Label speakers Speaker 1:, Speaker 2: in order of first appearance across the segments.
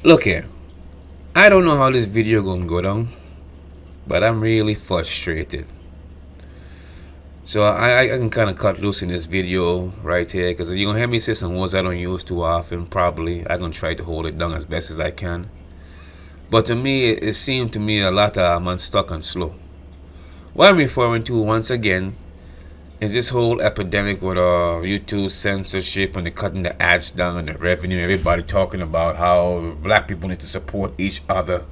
Speaker 1: Look here. I don't know how this video gonna go down, but I'm really frustrated. So I can kind of cut loose in this video right here, because you're gonna hear me say some words I don't use too often. Probably I'm gonna try to hold it down as best as I can. But to me, it seemed to me a lot of I'm stuck and slow. What I'm referring to once again is this whole epidemic with YouTube censorship and the cutting the ads down and the revenue. Everybody talking about how black people need to support each other.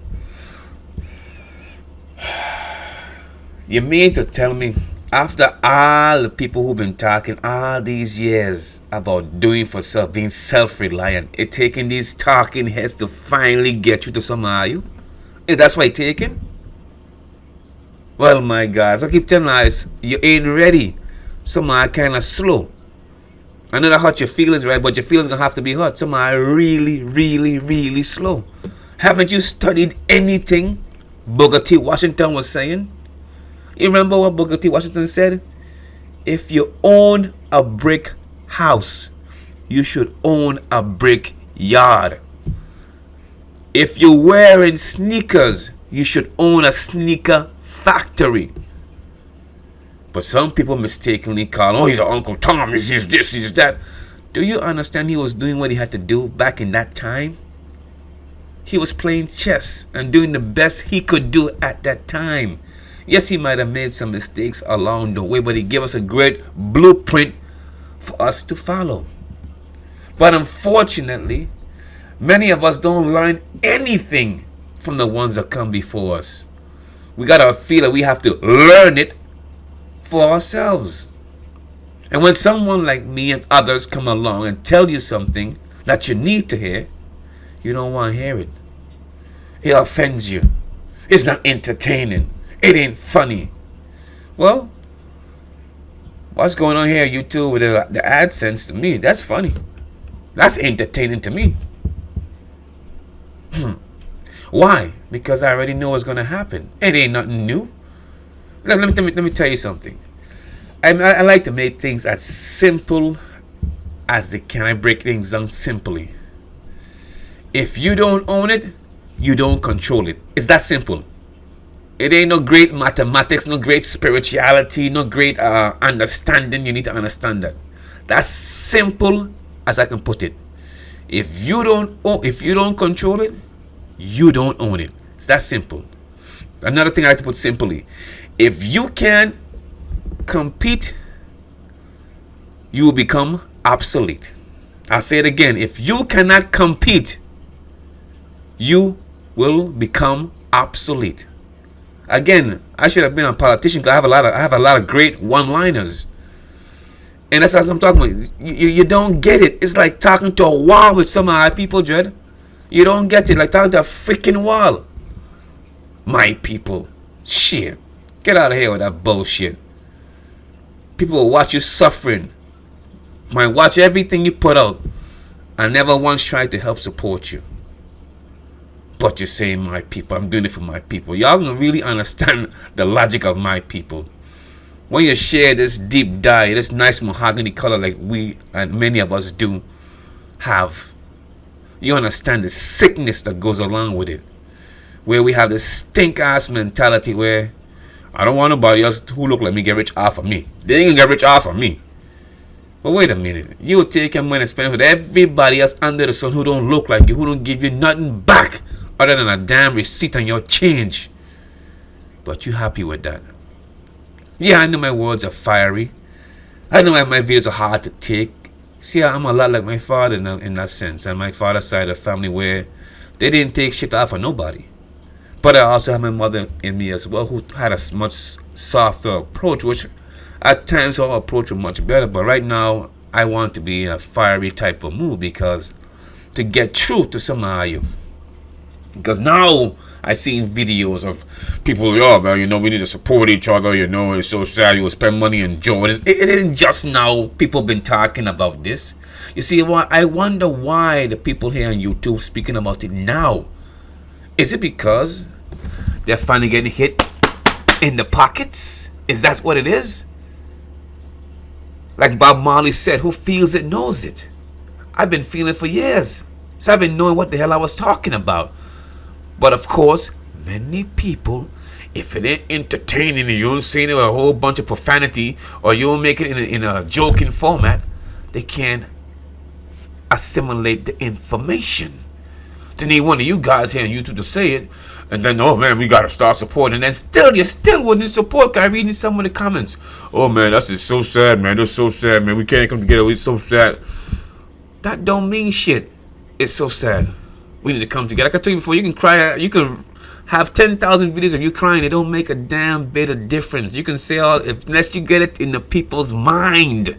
Speaker 1: You mean to tell me, after all the people who've been talking all these years about doing for self, being self-reliant, it taking these talking heads to finally get you to some of you? If that's why it's taking? Well, my God, so I keep telling us, you ain't ready. Some are kind of slow. I know that hurt your feelings, right? But your feelings gonna have to be hurt. Some are really, really, really slow. Haven't you studied anything Booker T. Washington was saying? You remember what Booker T. Washington said? If you own a brick house, you should own a brick yard. If you're wearing sneakers, you should own a sneaker factory. But some people mistakenly call, oh, he's an Uncle Tom, he's this, he's that. Do you understand he was doing what he had to do back in that time? He was playing chess and doing the best he could do at that time. Yes, he might have made some mistakes along the way, but he gave us a great blueprint for us to follow. But unfortunately, many of us don't learn anything from the ones that come before us. We gotta feel that we have to learn it for ourselves. And when someone like me and others come along and tell you something that you need to hear, you don't want to hear it. It offends you. It's not entertaining. It ain't funny. Well, what's going on here, YouTube, with the AdSense? To me, that's funny. That's entertaining to me. Why? Because I already know what's going to happen. It ain't nothing new. Let me tell you something. I like to make things as simple as they can. I break things down simply. If you don't own it, you don't control it. It's that simple. It ain't no great mathematics, no great spirituality, no great understanding. You need to understand that. That's simple as I can put it. If you don't control it, you don't own it. It's that simple. Another thing I like to put simply. If you can compete, you will become obsolete. I'll say it again. If you cannot compete, you will become obsolete. Again, I should have been a politician because I have a lot of great one-liners. And that's what I'm talking about. You don't get it. It's like talking to a wall with some of our people, Dread. You don't get it. Like talking to a freaking wall. My people. Shit. Get out of here with that bullshit. People will watch you suffering. Might watch everything you put out and never once try to help support you. But you're saying my people. I'm doing it for my people. Y'all don't really understand the logic of my people. When you share this deep dye, this nice mahogany color like we and many of us do have, you understand the sickness that goes along with it. Where we have this stink ass mentality where I don't want nobody else who look like me get rich off of me. They ain't gonna get rich off of me. But wait a minute. You will take your money and spend it with everybody else under the sun who don't look like you, who don't give you nothing back other than a damn receipt and your change. But you happy with that? Yeah, I know my words are fiery. I know my videos are hard to take. See, I'm a lot like my father in that sense. And my father's side of the family where they didn't take shit off of nobody. But I also have my mother in me as well, who had a much softer approach, which at times her approach was much better. But right now, I want to be in a fiery type of mood because to get truth to some of you. Because now I seen videos of people, oh man, you know, we need to support each other, you know, it's so sad, you will spend money and enjoy this. It isn't just now people been talking about this. You see, I wonder why the people here on YouTube speaking about it now. Is it because they're finally getting hit in the pockets? Is that what it is? Like Bob Marley said, who feels it knows it. I've been feeling it for years. So I've been knowing what the hell I was talking about. But of course, many people, if it ain't entertaining and you don't say a whole bunch of profanity or you don't make it in a joking format, they can't assimilate the information. Then need one of you guys here on YouTube to say it, and then, oh man, we gotta start supporting, and then you still wouldn't support. Guy reading some of the comments. Oh man, that's just so sad, man. That's so sad, man. We can't come together. It's so sad. That don't mean shit. It's so sad. We need to come together. Like I told you before, you can cry. You can have 10,000 videos of you crying. It don't make a damn bit of difference. You can say all unless you get it in the people's mind.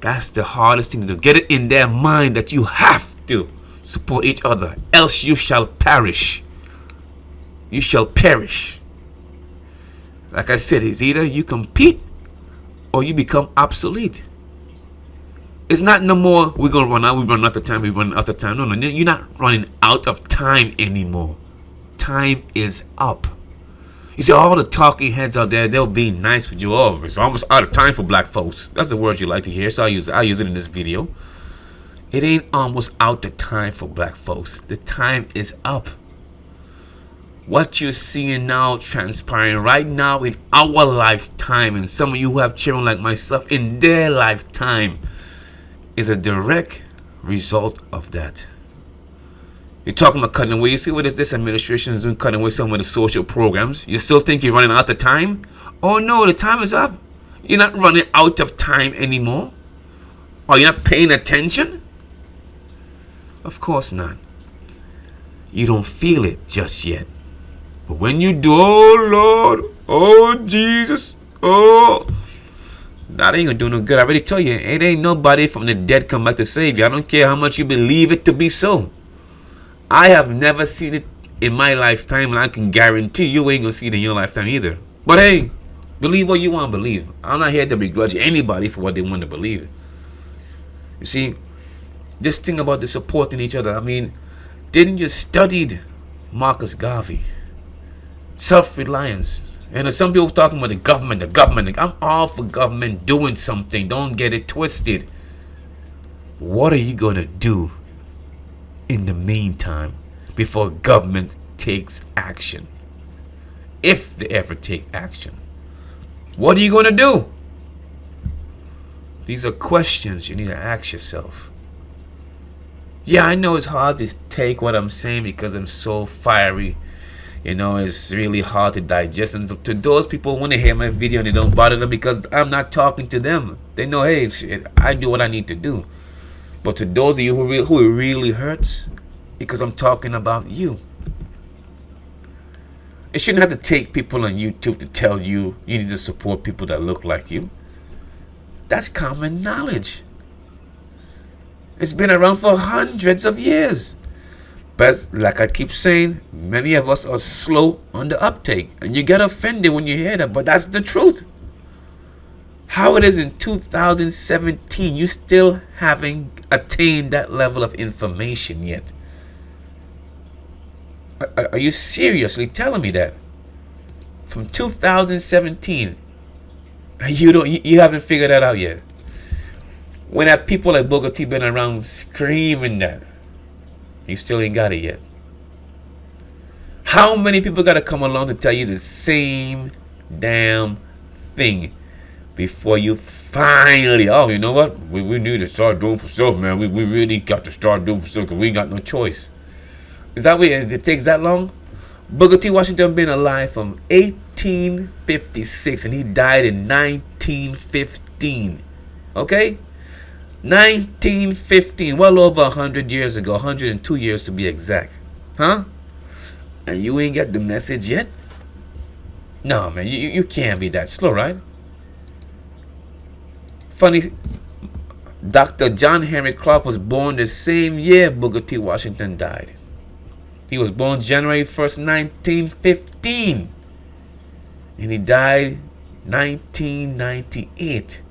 Speaker 1: That's the hardest thing to do. Get it in their mind that you have to support each other, else you shall perish. You shall perish. Like I said, it's either you compete or you become obsolete. It's not no more we're gonna run out, we run out of time, we run out of time. No, you're not running out of time anymore. Time is up. You see all the talking heads out there, they'll be nice with you. Oh, it's almost out of time for black folks. That's the word you like to hear, so I'll use it in this video. It ain't almost out of time for black folks. The time is up. What you're seeing now transpiring right now in our lifetime, and some of you who have children like myself in their lifetime, is a direct result of that. You're talking about cutting away. You see what this administration is doing, cutting away some of the social programs. You still think you're running out of time? Oh no, the time is up. You're not running out of time anymore. Are you not paying attention? Of course not. You don't feel it just yet. But when you do, oh Lord, oh Jesus, oh, that ain't gonna do no good. I already tell you, it ain't nobody from the dead come back to save you. I don't care how much you believe it to be so. I have never seen it in my lifetime, and I can guarantee you ain't gonna see it in your lifetime either. But hey, believe what you want to believe. I'm not here to begrudge anybody for what they want to believe. You see, this thing about the supporting each other, I mean, didn't you studied Marcus Garvey? Self-reliance. And some people talking about the government. I'm all for government doing something. Don't get it twisted. What are you going to do in the meantime before government takes action? If they ever take action. What are you going to do? These are questions you need to ask yourself. Yeah, I know it's hard to take what I'm saying because I'm so fiery. You know, it's really hard to digest. And to those people who want to hear my video and they don't bother them because I'm not talking to them. They know, hey, shit, I do what I need to do. But to those of you who it really hurts, because I'm talking about you. It shouldn't have to take people on YouTube to tell you you need to support people that look like you. That's common knowledge. It's been around for hundreds of years. But like I keep saying, many of us are slow on the uptake. And you get offended when you hear that, but that's the truth. How it is in 2017, you still haven't attained that level of information yet. Are you seriously telling me that? From 2017, you haven't figured that out yet? When have people like Booker T been around screaming that? You still ain't got it yet. How many people got to come along to tell you the same damn thing before you finally, oh, you know what? We need to start doing for self, man. We really got to start doing for self because we ain't got no choice. Is that way it takes that long? Booker T. Washington been alive from 1856 and he died in 1915. Okay? 1915, well over 100 years ago, 102 years to be exact. Huh? And you ain't got the message yet? No, man, you can't be that slow, right? Funny, Dr. John Henry Clark was born the same year Booker T. Washington died. He was born January 1st, 1915. And he died 1998.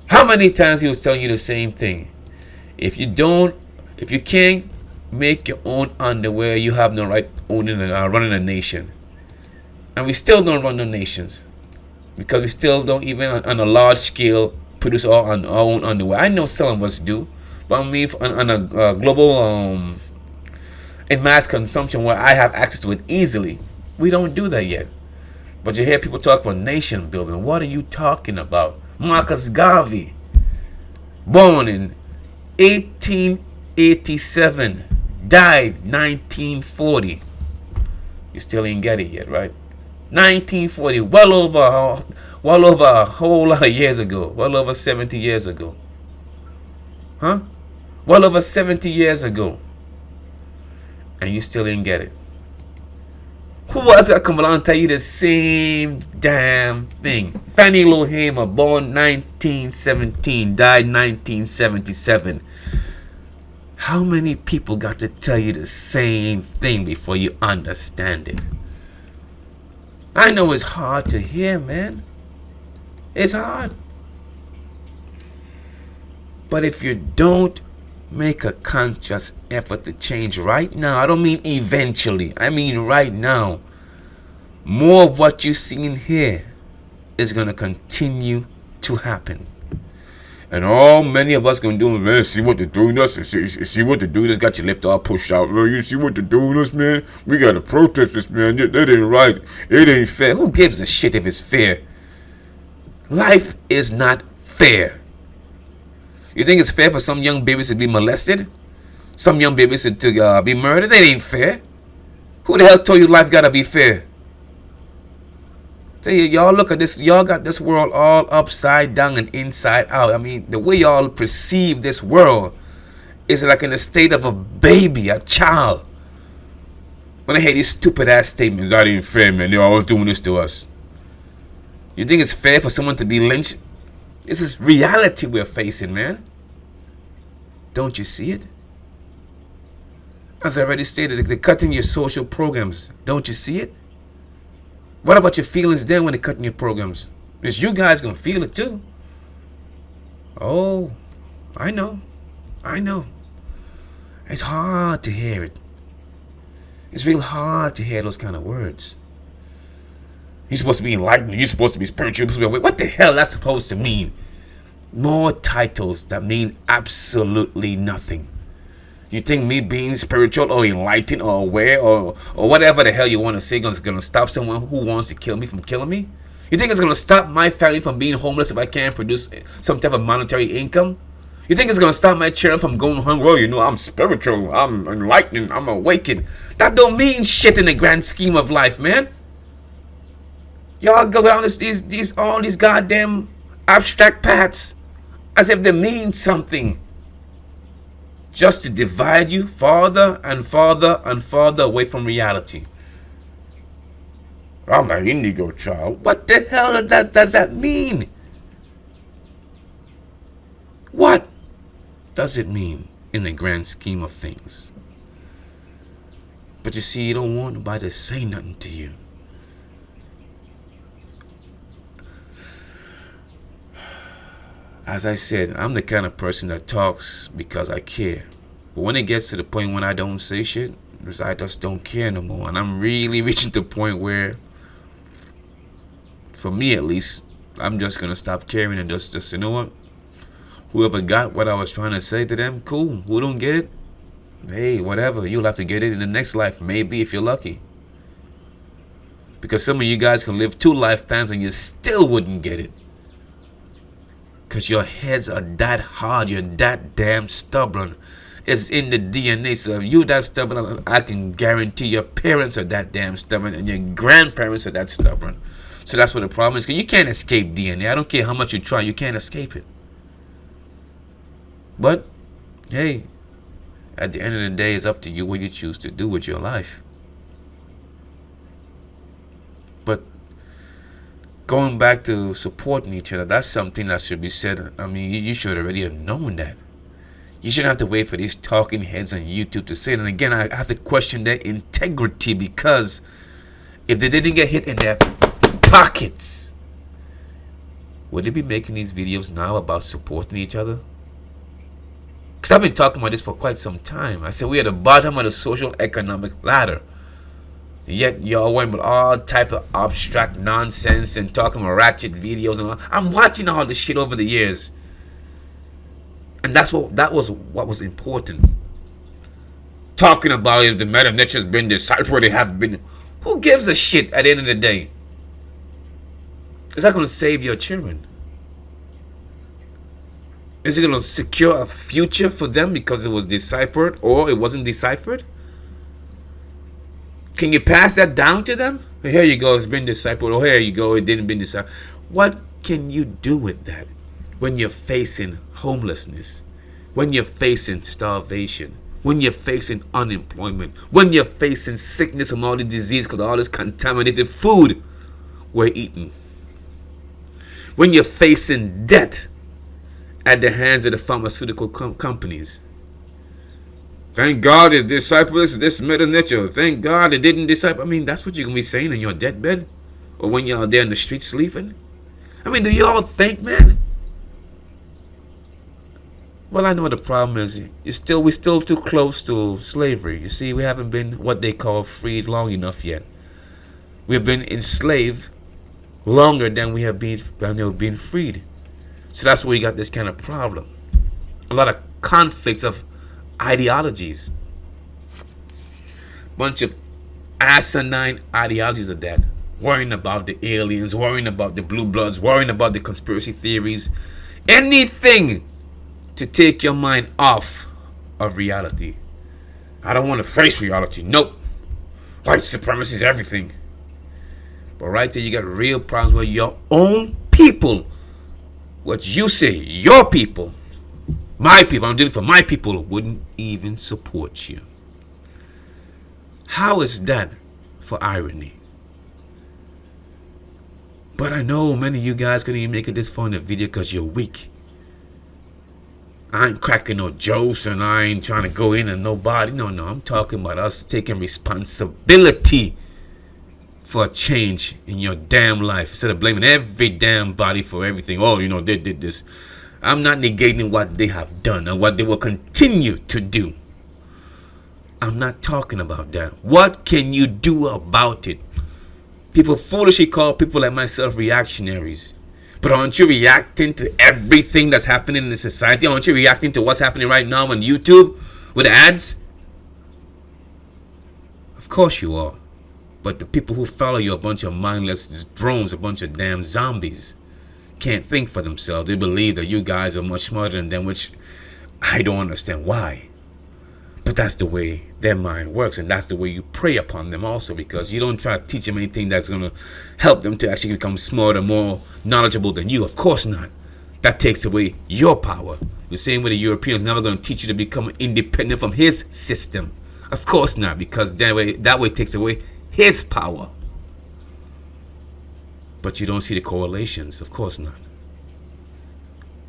Speaker 1: How many times he was telling you the same thing? If you can't make your own underwear, you have no right owning running a nation. And we still don't run the nations. Because we still don't even on a large scale produce our own underwear. I know some of us do. But I mean, on a global, in mass consumption where I have access to it easily, we don't do that yet. But you hear people talk about nation building. What are you talking about? Marcus Garvey, born in 1887, died 1940. You still ain't get it yet, right? 1940, well over a whole lot of years ago. Well over 70 years ago. Huh? Well over 70 years ago. And you still didn't get it. Who else got to come along and tell you the same damn thing? Fannie Lou Hamer, born 1917, died 1977. How many people got to tell you the same thing before you understand it? I know it's hard to hear, man. It's hard. But if you don't make a conscious effort to change right now, I don't mean eventually, I mean right now, more of what you see in here is going to continue to happen. And all many of us going to do, man, see what they're doing us, see what they're doing us, got your lip all pushed out. You see what they're doing us, man? We got to protest this, man. That ain't right. It ain't fair. Who gives a shit if it's fair? Life is not fair. You think it's fair for some young babies to be molested? Some young babies to be murdered? That ain't fair. Who the hell told you life gotta be fair? Tell you, y'all look at this. Y'all got this world all upside down and inside out. I mean, the way y'all perceive this world is like in the state of a baby, a child. When I hear these stupid ass statements, that ain't fair, man. They're always doing this to us. You think it's fair for someone to be lynched? This is reality we're facing, man. Don't you see it? As I already stated, they're cutting your social programs. Don't you see it? What about your feelings then when they're cutting your programs? Is you guys gonna feel it too? Oh, I know. It's hard to hear it. It's real hard to hear those kind of words. You're supposed to be enlightened. You're supposed to be spiritual. What the hell that's supposed to mean? More titles that mean absolutely nothing. You think me being spiritual or enlightened or aware or whatever the hell you want to say is going to stop someone who wants to kill me from killing me? You think it's going to stop my family from being homeless if I can't produce some type of monetary income? You think it's going to stop my children from going hungry? Well, you know, I'm spiritual. I'm enlightened. I'm awakened. That don't mean shit in the grand scheme of life, man. Y'all go down all these goddamn abstract paths as if they mean something, just to divide you farther and farther and farther away from reality. I'm an indigo child. What the hell does that mean? What does it mean in the grand scheme of things? But you see, you don't want nobody to say nothing to you. As I said, I'm the kind of person that talks because I care. But when it gets to the point when I don't say shit, because I just don't care no more. And I'm really reaching to the point where, for me at least, I'm just going to stop caring and just, you know what? Whoever got what I was trying to say to them, cool. Who don't get it? Hey, whatever. You'll have to get it in the next life. Maybe if you're lucky. Because some of you guys can live 2 lifetimes and you still wouldn't get it. Because your heads are that hard. You're that damn stubborn. It's in the DNA. So if you're that stubborn, I can guarantee your parents are that damn stubborn. And your grandparents are that stubborn. So that's what the problem is. Because you can't escape DNA. I don't care how much you try. You can't escape it. But, hey, at the end of the day, it's up to you what you choose to do with your life. But going back to supporting each other, that's something that should be said. I mean, you should already have known that. You shouldn't have to wait for these talking heads on YouTube to say it. And again, I have to question their integrity, because if they didn't get hit in their pockets, would they be making these videos now about supporting each other? Because I've been talking about this for quite some time. I said we're at the bottom of the social economic ladder. Yet y'all went with all type of abstract nonsense and talking about ratchet videos and all. I'm watching all this shit over the years. And that was what was important. Talking about if the meta nature has been deciphered, they have been. Who gives a shit at the end of the day? Is that going to save your children? Is it going to secure a future for them because it was deciphered or it wasn't deciphered? Can you pass that down to them? Here you go, it's been deciphered. Or here you go, it didn't been deciphered. What can you do with that when you're facing homelessness? When you're facing starvation? When you're facing unemployment? When you're facing sickness and all the disease because all this contaminated food we're eating? When you're facing debt at the hands of the pharmaceutical companies? Thank God it's disciples, this meta nature. Thank God it didn't disciple. I mean, that's what you're going to be saying in your deathbed? Or when you're out there in the street sleeping? I mean, do you all think, man? Well, I know the problem is we're still too close to slavery. You see, we haven't been what they call freed long enough yet. We've been enslaved longer than we have been freed. So that's where we got this kind of problem. A lot of conflicts of ideologies. Bunch of asinine ideologies of that. Worrying about the aliens, worrying about the blue bloods, worrying about the conspiracy theories. Anything to take your mind off of reality. I don't want to face reality. Nope. White supremacy is everything. But right there you got real problems where your own people, what you say, your people, my people, I'm doing it for my people, wouldn't even support you. How is that for irony? But I know many of you guys couldn't even make it this far in the video because you're weak. I ain't cracking no jokes and I ain't trying to go in on nobody. No, I'm talking about us taking responsibility for a change in your damn life. Instead of blaming every damn body for everything. Oh, they did this. I'm not negating what they have done and what they will continue to do. I'm not talking about that. What can you do about it? People foolishly call people like myself reactionaries. But aren't you reacting to everything that's happening in the society? Aren't you reacting to what's happening right now on YouTube with ads? Of course you are. But the people who follow you are a bunch of mindless drones, a bunch of damn zombies. Can't think for themselves. They believe that you guys are much smarter than them, which I don't understand why. But that's the way their mind works, and that's the way you prey upon them also, because you don't try to teach them anything that's going to help them to actually become smarter, more knowledgeable than you. Of course not. That takes away your power. The same way the Europeans never going to teach you to become independent from his system. Of course not, because that way it takes away his power. But you don't see the correlations. Of course not.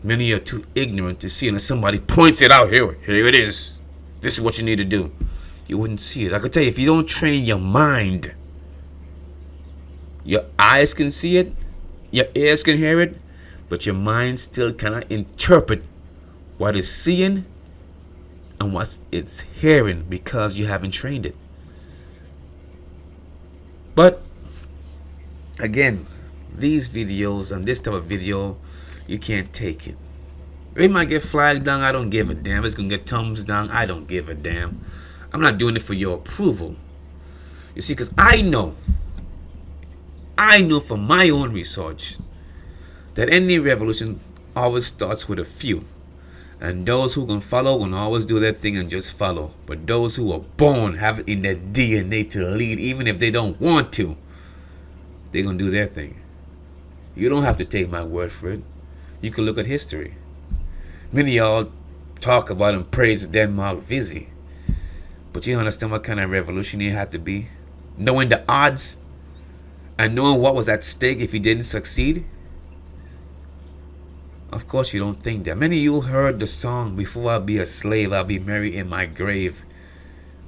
Speaker 1: Many are too ignorant to see, and if somebody points it out, here it is. This is what you need to do. You wouldn't see it. I can tell you, if you don't train your mind, your eyes can see it, your ears can hear it, but your mind still cannot interpret what it's seeing and what it's hearing because you haven't trained it. But again, these videos and this type of video, you can't take it. It might get flagged down, I don't give a damn. It's gonna get thumbs down, I don't give a damn. I'm not doing it for your approval. You see, because I know from my own research that any revolution always starts with a few. And those who can follow can always do their thing and just follow. But those who are born have it in their DNA to lead, even if they don't want to, they're gonna do their thing. You don't have to take my word for it. You can look at history. Many of y'all talk about and praise Denmark Vizzy. But you understand what kind of revolution it had to be? Knowing the odds and knowing what was at stake if he didn't succeed? Of course you don't think that. Many of you heard the song, "Before I Be a Slave, I'll Be Married in My Grave."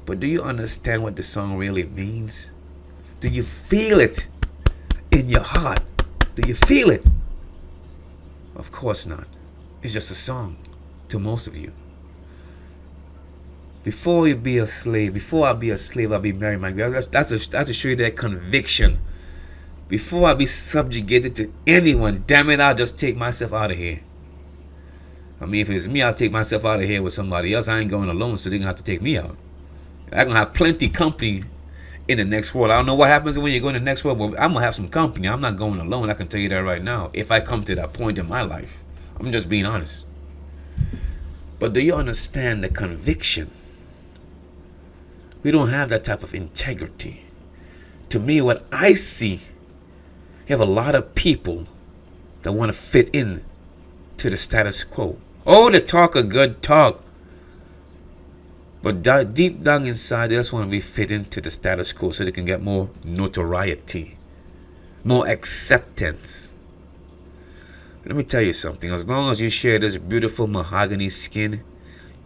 Speaker 1: But do you understand what the song really means? Do you feel it in your heart? Do you feel it? Of course not. It's just a song to most of you. Before you be a slave, before I be a slave, I'll be married in my grave. That's to show you that conviction. Before I be subjugated to anyone, damn it, I'll just take myself out of here. I mean, if it's me, I'll take myself out of here with somebody else. I ain't going alone, so they're gonna have to take me out. I'm gonna have plenty company in the next world. I don't know what happens when you go in the next world, but I'm gonna have some company. I'm not going alone. I can tell you that right now. If I come to that point in my life, I'm just being honest. But do you understand the conviction? We don't have that type of integrity. To me, what I see, you have a lot of people that want to fit in to the status quo. Oh, they talk a good talk. But deep down inside, they just want to be fit into the status quo so they can get more notoriety, more acceptance. Let me tell you something. As long as you share this beautiful mahogany skin,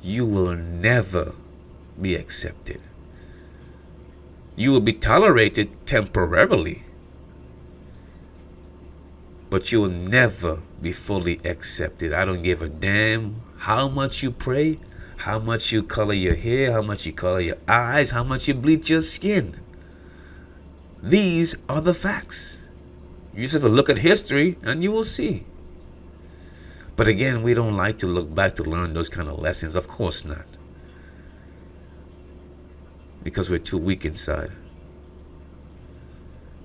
Speaker 1: you will never be accepted. You will be tolerated temporarily, but you will never be fully accepted. I don't give a damn how much you pray, how much you color your hair, how much you color your eyes, how much you bleach your skin. These are the facts. You just have to look at history and you will see. But again, we don't like to look back to learn those kind of lessons. Of course not. Because we're too weak inside.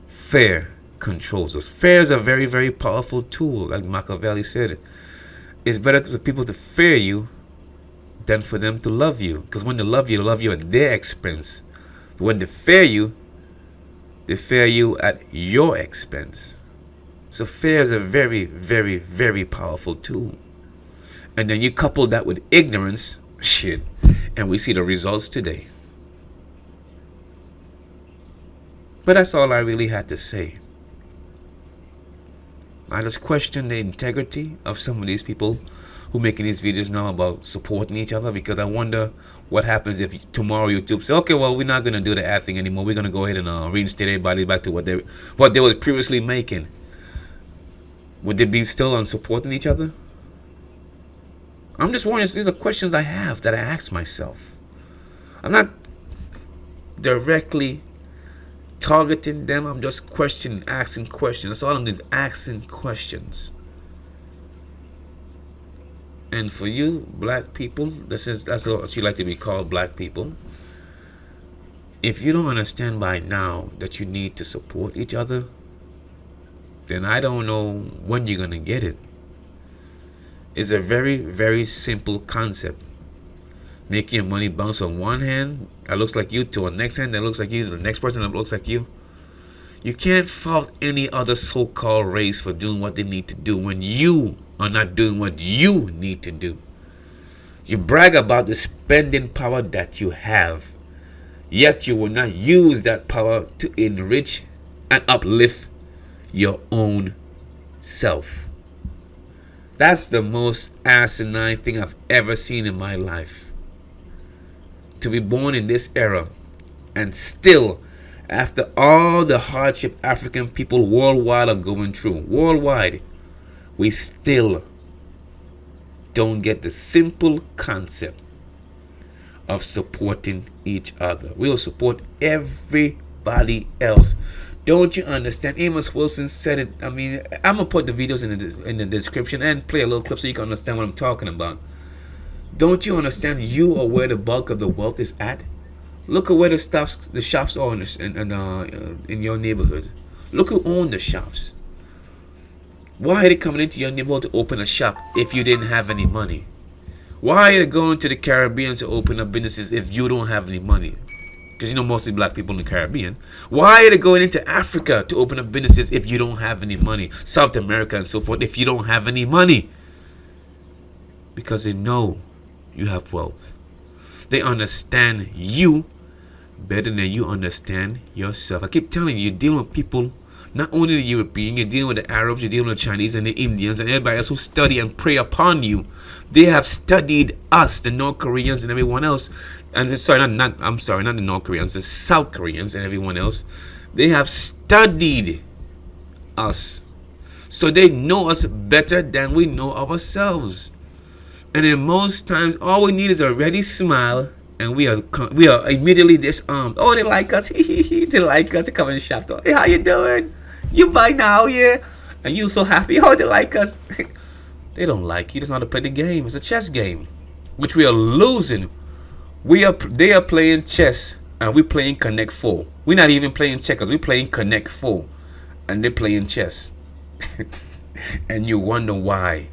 Speaker 1: Fear controls us. Fear is a very, very powerful tool, like Machiavelli said. It's better for people to fear you than for them to love you. Because when they love you at their expense. But when they fear you at your expense. So fear is a very, very, very powerful tool. And then you couple that with ignorance, shit, and we see the results today. But that's all I really had to say. I just question the integrity of some of these people who making these videos now about supporting each other, because I wonder what happens if tomorrow YouTube say, okay, well, we're not going to do the ad thing anymore. We're going to go ahead and reinstate everybody back to what they were previously making. Would they be still on supporting each other? I'm just wondering. These are questions I have that I ask myself. I'm not directly targeting them. I'm just asking questions. That's all I'm doing, is asking questions. And for you, black people, that's what you like to be called, black people. If you don't understand by now that you need to support each other, then I don't know when you're going to get it. It's a very, very simple concept. Making your money bounce from one hand that looks like you to the next hand that looks like you to the next person that looks like you. You can't fault any other so-called race for doing what they need to do when you are not doing what you need to do. You brag about the spending power that you have, yet you will not use that power to enrich and uplift your own self. That's the most asinine thing I've ever seen in my life. To be born in this era and still, after all the hardship African people worldwide are going through, we still don't get the simple concept of supporting each other. We'll support everybody else. Don't you understand? Amos Wilson said it. I mean, I'm gonna put the videos in the description and play a little clip so you can understand what I'm talking about. Don't you understand? You are where the bulk of the wealth is at. Look at where the shops are in your neighborhood. Look who own the shops. Why are they coming into your neighborhood to open a shop if you didn't have any money? Why are they going to the Caribbean to open up businesses if you don't have any money? Because you know mostly black people in the Caribbean. Why are they going into Africa to open up businesses if you don't have any money? South America and so forth, if you don't have any money. Because they know you have wealth. They understand you better than you understand yourself. I keep telling you, you're dealing with people, not only the European, you're dealing with the Arabs, you're dealing with the Chinese and the Indians and everybody else who study and prey upon you. They have studied us, the North Koreans and everyone else. And not the North Koreans, the South Koreans and everyone else. They have studied us. So they know us better than we know ourselves. And then most times, all we need is a ready smile, and we are immediately disarmed. Oh, they like us. They like us. They come in the shop. Hey, how you doing? You buy now, yeah? And you so happy. Oh, they like us. They don't like you. They don't know how to play the game. It's a chess game, which we are losing. They are playing chess and we're playing Connect Four. We're not even playing checkers. We're playing Connect Four, and they're playing chess. And you wonder why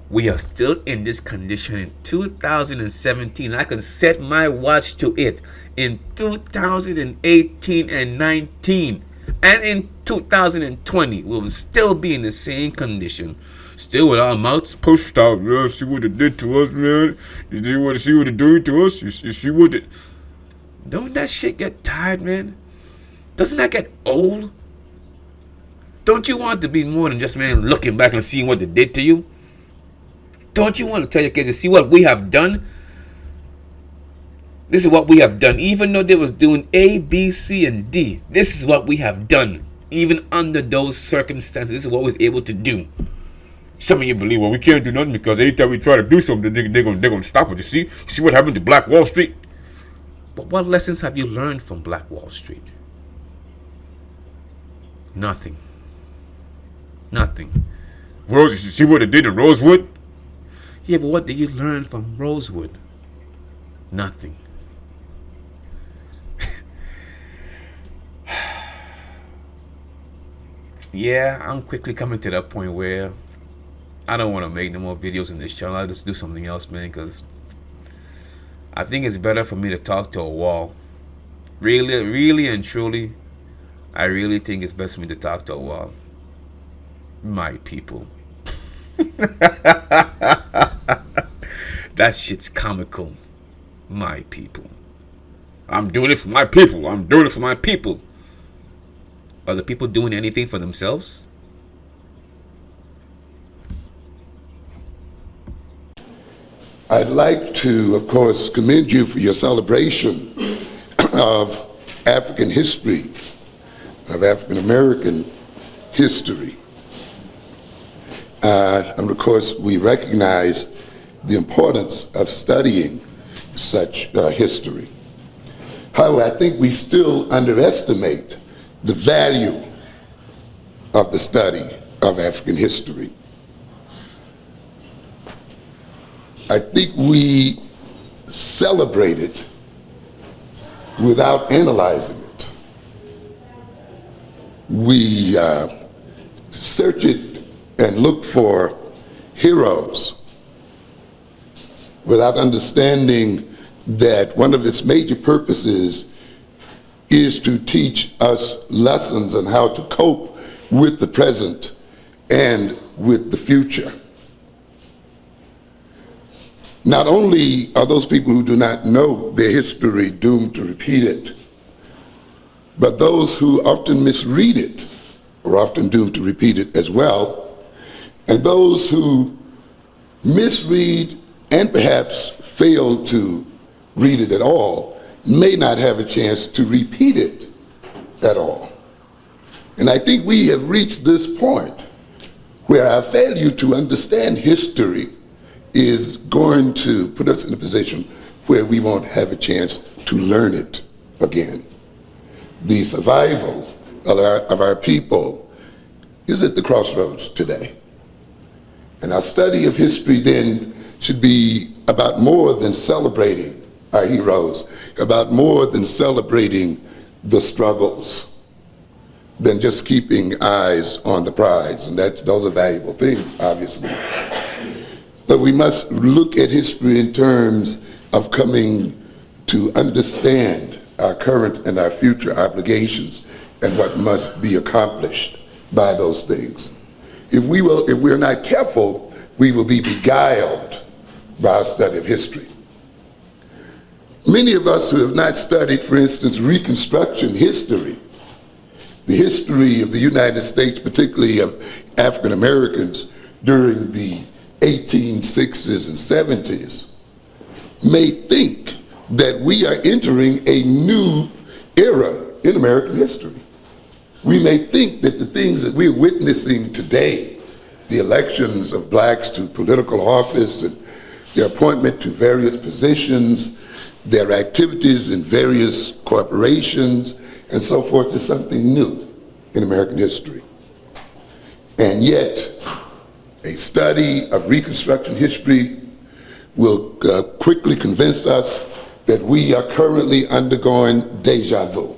Speaker 1: we are still in this condition in 2017. I can set my watch to it in 2018 and 19, and in 2020 we will still be in the same condition, still with our mouths pushed out. Yeah, see what it did to us, man. You see what it doing to us? You see what it. Don't that shit get tired, man? Doesn't that get old? Don't you want to be more than just, man, looking back and seeing what they did to you? Don't you want to tell your kids to see what we have done? This is what we have done. Even though they was doing A, B, C, and D, this is what we have done. Even under those circumstances, this is what we was able to do. Some of you believe, well, we can't do nothing because anytime we try to do something, they're gonna stop us. You see what happened to Black Wall Street? But what lessons have you learned from Black Wall Street? Nothing. Nothing. Rose, you see what it did to Rosewood? Yeah, but what did you learn from Rosewood? Nothing. Yeah, I'm quickly coming to that point where I don't want to make no more videos in this channel. I'll just do something else, man, because I think it's better for me to talk to a wall. Really and truly, I really think it's best for me to talk to a wall. My people. That shit's comical. My people. I'm doing it for my people. I'm doing it for my people. Are the people doing anything for themselves?
Speaker 2: I'd like to, of course, commend you for your celebration of African history, of African American history. And of course, we recognize the importance of studying such history. However, I think we still underestimate the value of the study of African history. I think we celebrate it without analyzing it. We search it and look for heroes without understanding that one of its major purposes is to teach us lessons on how to cope with the present and with the future. Not only are those people who do not know their history doomed to repeat it, but those who often misread it are often doomed to repeat it as well. And those who misread and perhaps fail to read it at all may not have a chance to repeat it at all. And I think we have reached this point where our failure to understand history is going to put us in a position where we won't have a chance to learn it again. The survival of our people is at the crossroads today. And our study of history then should be about more than celebrating our heroes, about more than celebrating the struggles, than just keeping eyes on the prize. And those are valuable things, obviously. But we must look at history in terms of coming to understand our current and our future obligations and what must be accomplished by those things. If we're not careful, we will be beguiled by our study of history. Many of us who have not studied, for instance, Reconstruction history, the history of the United States, particularly of African Americans during the 1860s and 70s, may think that we are entering a new era in American history. We may think that the things that we're witnessing today, the elections of blacks to political office and their appointment to various positions, their activities in various corporations, and so forth, is something new in American history. And yet, A study of Reconstruction history will quickly convince us that we are currently undergoing deja vu.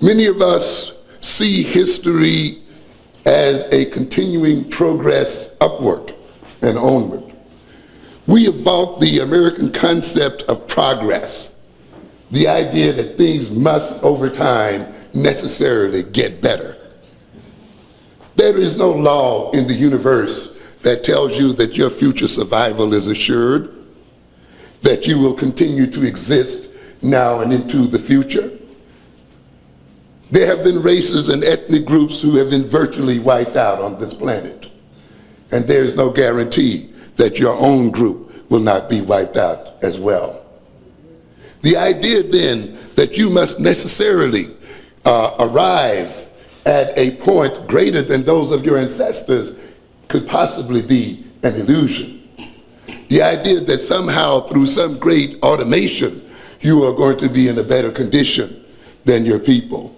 Speaker 2: Many of us see history as a continuing progress upward and onward. We have bought the American concept of progress, the idea that things must, over time, necessarily get better. There is no law in the universe that tells you that your future survival is assured, that you will continue to exist now and into the future. There have been races and ethnic groups who have been virtually wiped out on this planet. And there's no guarantee that your own group will not be wiped out as well. The idea then that you must necessarily arrive at a point greater than those of your ancestors could possibly be an illusion. The idea that somehow through some great automation you are going to be in a better condition than your people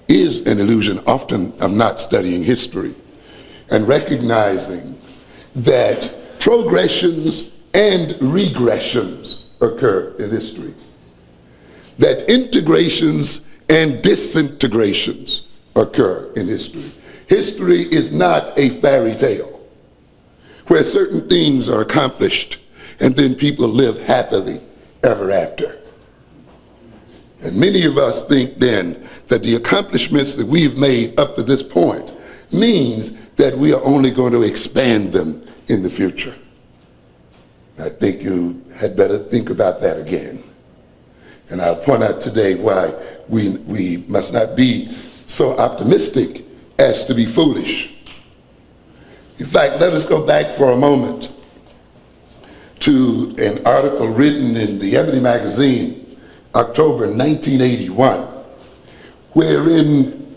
Speaker 2: is an illusion often of not studying history and recognizing that progressions and regressions occur in history, that integrations and disintegrations occur in history. History is not a fairy tale where certain things are accomplished and then people live happily ever after. And many of us think then that the accomplishments that we've made up to this point means that we are only going to expand them in the future. I think you had better think about that again. And I'll point out today why we must not be so optimistic as to be foolish. In fact, let us go back for a moment to an article written in the Ebony magazine, October 1981, wherein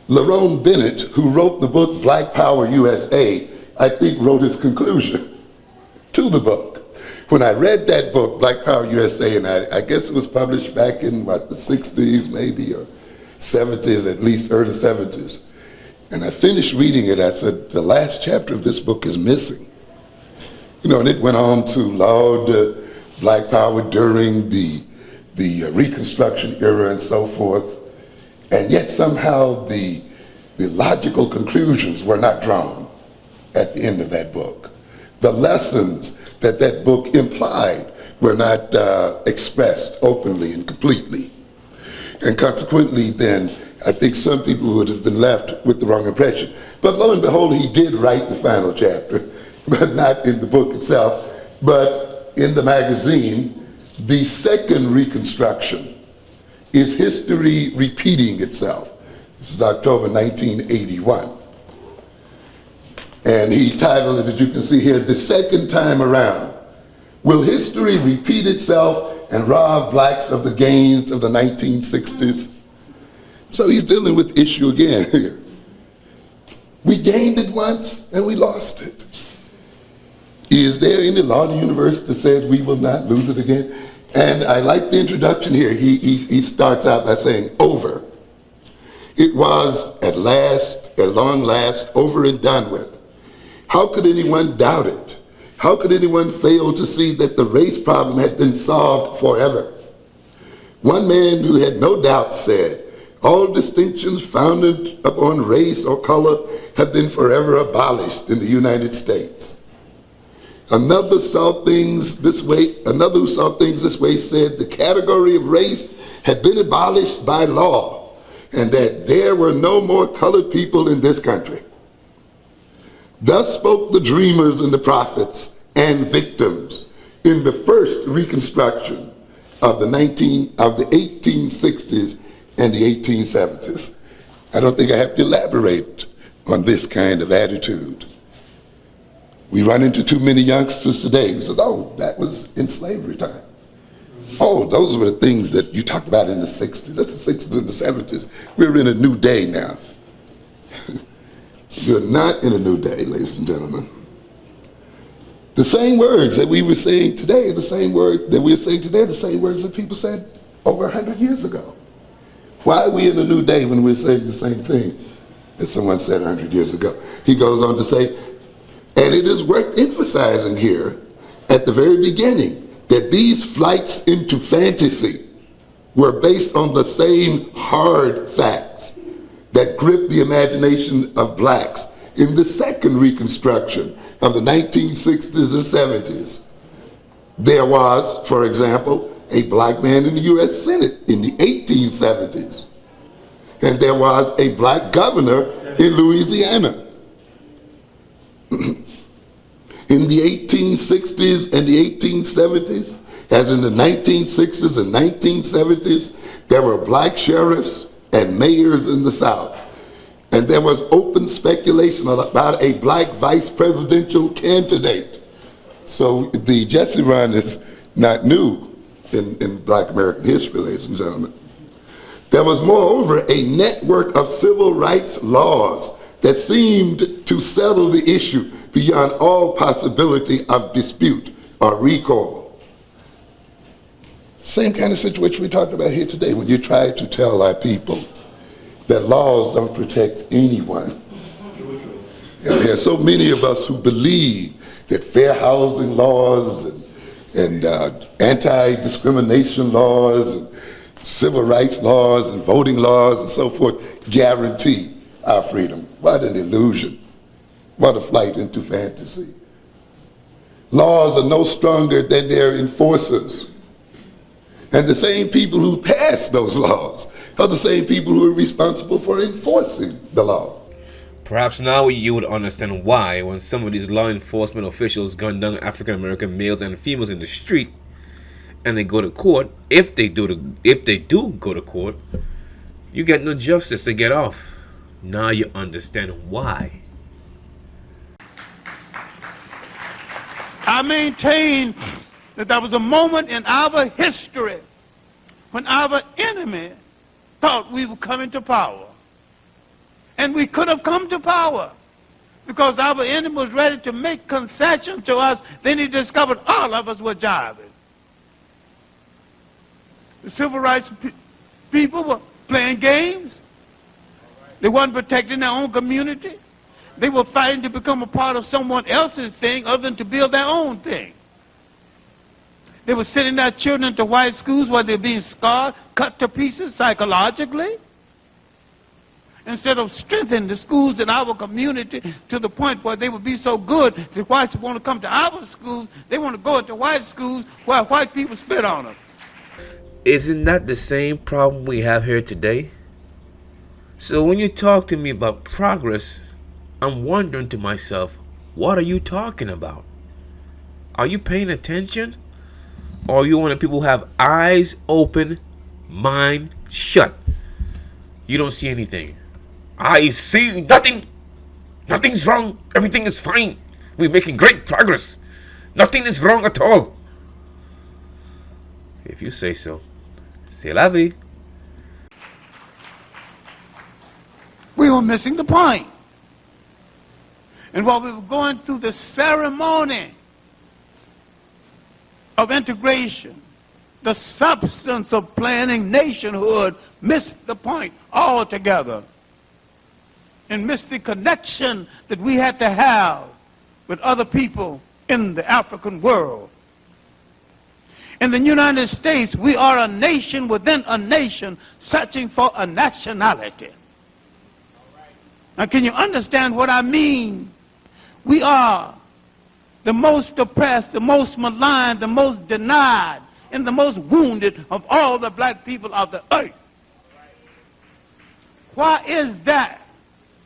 Speaker 2: Lerone Bennett, who wrote the book Black Power USA, I think wrote his conclusion to the book. When I read that book, Black Power USA, and I guess it was published back in, the 60s maybe, or 70s, at least early 70s. And I finished reading it, I said, the last chapter of this book is missing. And it went on to laud Black Power during the Reconstruction era and so forth. And yet somehow the logical conclusions were not drawn at the end of that book. The lessons that book implied were not expressed openly and completely. And consequently then, I think some people would have been left with the wrong impression. But lo and behold, he did write the final chapter, but not in the book itself, but in the magazine. The second Reconstruction is history repeating itself. This is October 1981. And he titled it, as you can see here, The Second Time Around. Will history repeat itself and rob blacks of the gains of the 1960s? So he's dealing with the issue again here. We gained it once and we lost it. Is there any law in the universe that says we will not lose it again? And I like the introduction here. He starts out by saying, over. It was at long last, over and done with. How could anyone doubt it? How could anyone fail to see that the race problem had been solved forever? One man who had no doubt said, all distinctions founded upon race or color have been forever abolished in the United States. Another who saw things this way said the category of race had been abolished by law and that there were no more colored people in this country. Thus spoke the dreamers and the prophets and victims in the first Reconstruction of the 1860s and the 1870s. I don't think I have to elaborate on this kind of attitude. We run into too many youngsters today who say, oh, that was in slavery time. Oh, those were the things that you talked about in the 60s. That's the 60s and the 70s. We're in a new day now. We're not in a new day, ladies and gentlemen. The same words that we were saying today, the same words that people said over 100 years ago. Why are we in a new day when we're saying the same thing as someone said 100 years ago. He goes on to say, and it is worth emphasizing here at the very beginning that these flights into fantasy were based on the same hard facts that gripped the imagination of blacks in the second Reconstruction of the 1960s and 70s. There was, for example, a black man in the U.S. Senate in the 1870s. And there was a black governor in Louisiana. In the 1860s and the 1870s, as in the 1960s and 1970s, there were black sheriffs and mayors in the South. And there was open speculation about a black vice presidential candidate. So the Jesse run is not new in black American history, ladies and gentlemen. There was moreover a network of civil rights laws that seemed to settle the issue beyond all possibility of dispute or recall. Same kind of situation we talked about here today when you try to tell our people that laws don't protect anyone. And there are so many of us who believe that fair housing laws and anti-discrimination laws and civil rights laws and voting laws and so forth guarantee our freedom. What an illusion. What a flight into fantasy. Laws are no stronger than their enforcers. And the same people who pass those laws are the same people who are responsible for enforcing the law.
Speaker 1: Perhaps now you would understand why when some of these law enforcement officials gun down African American males and females in the street and they go to court, if they do go to court, you get no justice, they get off. Now you understand why.
Speaker 3: I maintain that there was a moment in our history when our enemy thought we were coming to power. And we could have come to power because our enemy was ready to make concessions to us. Then he discovered all of us were jiving. The civil rights people were playing games. They weren't protecting their own community. They were fighting to become a part of someone else's thing other than to build their own thing. They were sending their children into white schools where they're being scarred, cut to pieces psychologically. Instead of strengthening the schools in our community to the point where they would be so good that whites want to come to our schools, they want to go into white schools where white people spit on them.
Speaker 1: Isn't that the same problem we have here today? So when you talk to me about progress, I'm wondering to myself, what are you talking about? Are you paying attention? Or are you one of the people who have eyes open, mind shut? You don't see anything. I see nothing. Nothing's wrong. Everything is fine. We're making great progress. Nothing is wrong at all. If you say so. C'est la vie.
Speaker 3: We were missing the point. And while we were going through the ceremony of integration, the substance of planning nationhood missed the point altogether and missed the connection that we had to have with other people in the African world. In the United States, we are a nation within a nation searching for a nationality. Now, can you understand what I mean? We are the most oppressed, the most maligned, the most denied, and the most wounded of all the black people of the earth. Why is that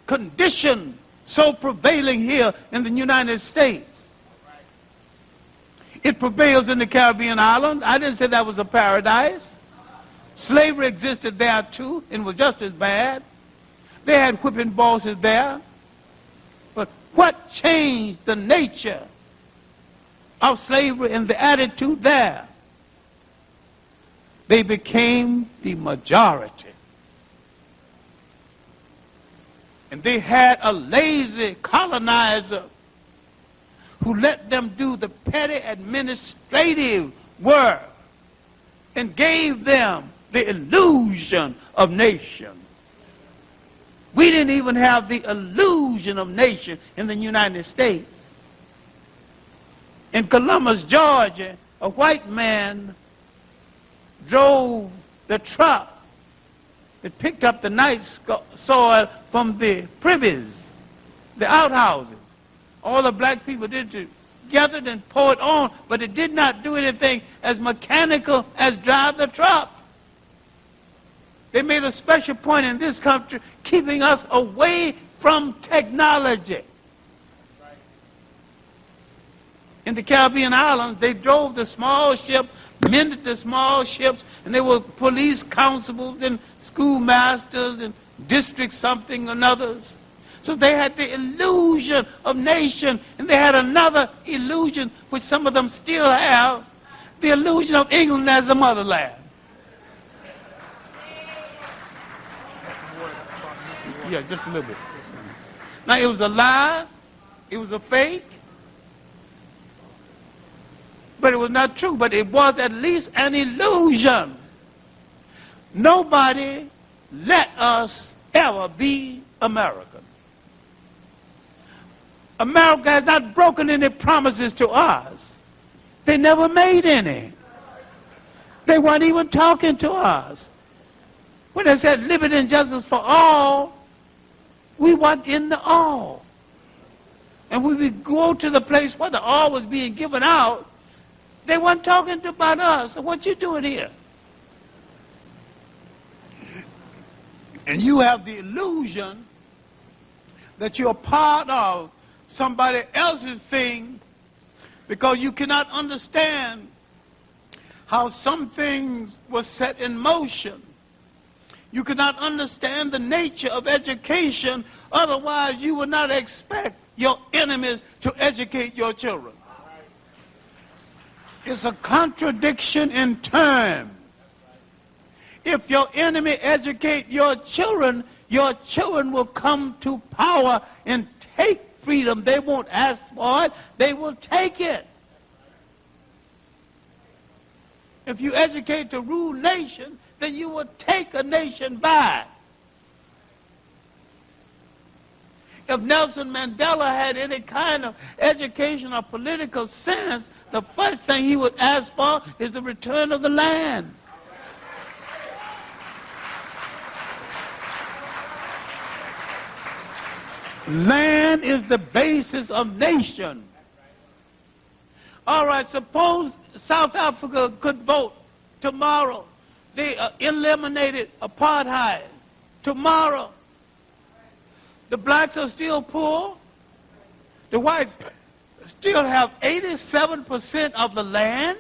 Speaker 3: condition so prevailing here in the United States? It prevails in the Caribbean island. I didn't say that was a paradise. Slavery existed there too and was just as bad. They had whipping bosses there. But what changed the nature of slavery and the attitude there? They became the majority. And they had a lazy colonizer who let them do the petty administrative work and gave them the illusion of nation. We didn't even have the illusion of nation in the United States. In Columbus, Georgia, a white man drove the truck that picked up the night soil from the privies, the outhouses. All the black people did to gathered and poured on, but it did not do anything as mechanical as drive the truck. They made a special point in this country keeping us away from technology. In the Caribbean islands, they drove the small ship, mended the small ships, and they were police constables and schoolmasters and district something and others. So they had the illusion of nation, and they had another illusion, which some of them still have, the illusion of England as the motherland. Yeah, just a little bit. Now, it was a lie, it was a fake, but it was not true, but it was at least an illusion. Nobody let us ever be American. America has not broken any promises to us. They never made any. They weren't even talking to us. When they said liberty and justice for all, we weren't in the all. And when we go to the place where the all was being given out, they weren't talking about us. So what you doing here? And you have the illusion that you're part of somebody else's thing because you cannot understand how some things were set in motion. You cannot understand the nature of education, otherwise you would not expect your enemies to educate your children. It's a contradiction in terms. If your enemy educate your children will come to power and take freedom. They won't ask for it, they will take it. If you educate to rule nation, then you will take a nation back. If Nelson Mandela had any kind of education or political sense, the first thing he would ask for is the return of the land. Land is the basis of nation. All right, suppose South Africa could vote tomorrow. They eliminated apartheid. Tomorrow, the blacks are still poor. The whites still have 87% of the land.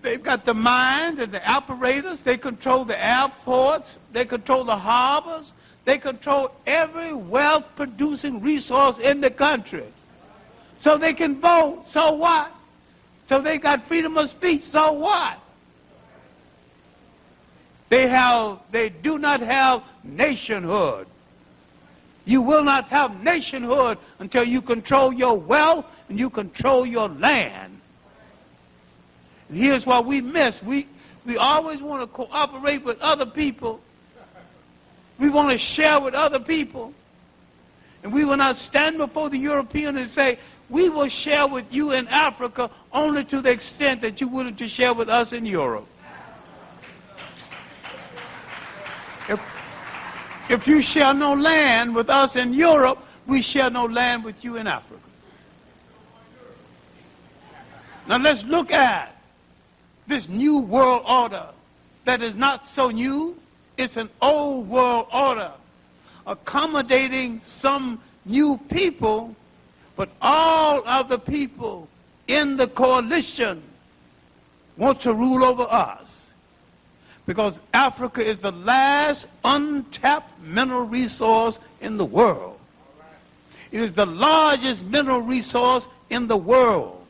Speaker 3: They've got the mines and the operators. They control the airports. They control the harbors. They control every wealth-producing resource in the country. So they can vote. So what? So they got freedom of speech. So what? They do not have nationhood. You will not have nationhood until you control your wealth and you control your land. And here's what we miss. We always want to cooperate with other people. We want to share with other people. And we will not stand before the European and say, we will share with you in Africa only to the extent that you're willing to share with us in Europe. If you share no land with us in Europe, we share no land with you in Africa. Now let's look at this new world order that is not so new. It's an old world order accommodating some new people, but all of the people in the coalition want to rule over us. Because Africa is the last untapped mineral resource in the world. It is the largest mineral resource in the world.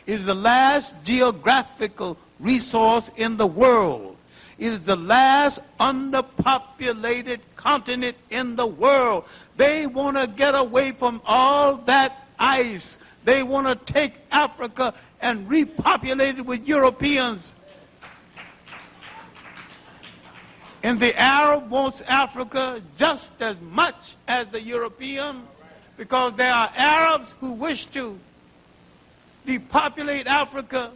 Speaker 3: It is the last geographical resource in the world. It is the last underpopulated continent in the world. They want to get away from all that ice. They want to take Africa and repopulate it with Europeans. And the Arab wants Africa just as much as the European, because there are Arabs who wish to depopulate Africa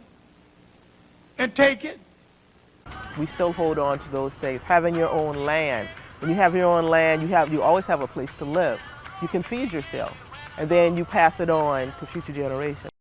Speaker 3: and take it.
Speaker 4: We still hold on to those things. Having your own land. When you have your own land, you always have a place to live. You can feed yourself, and then you pass it on to future generations.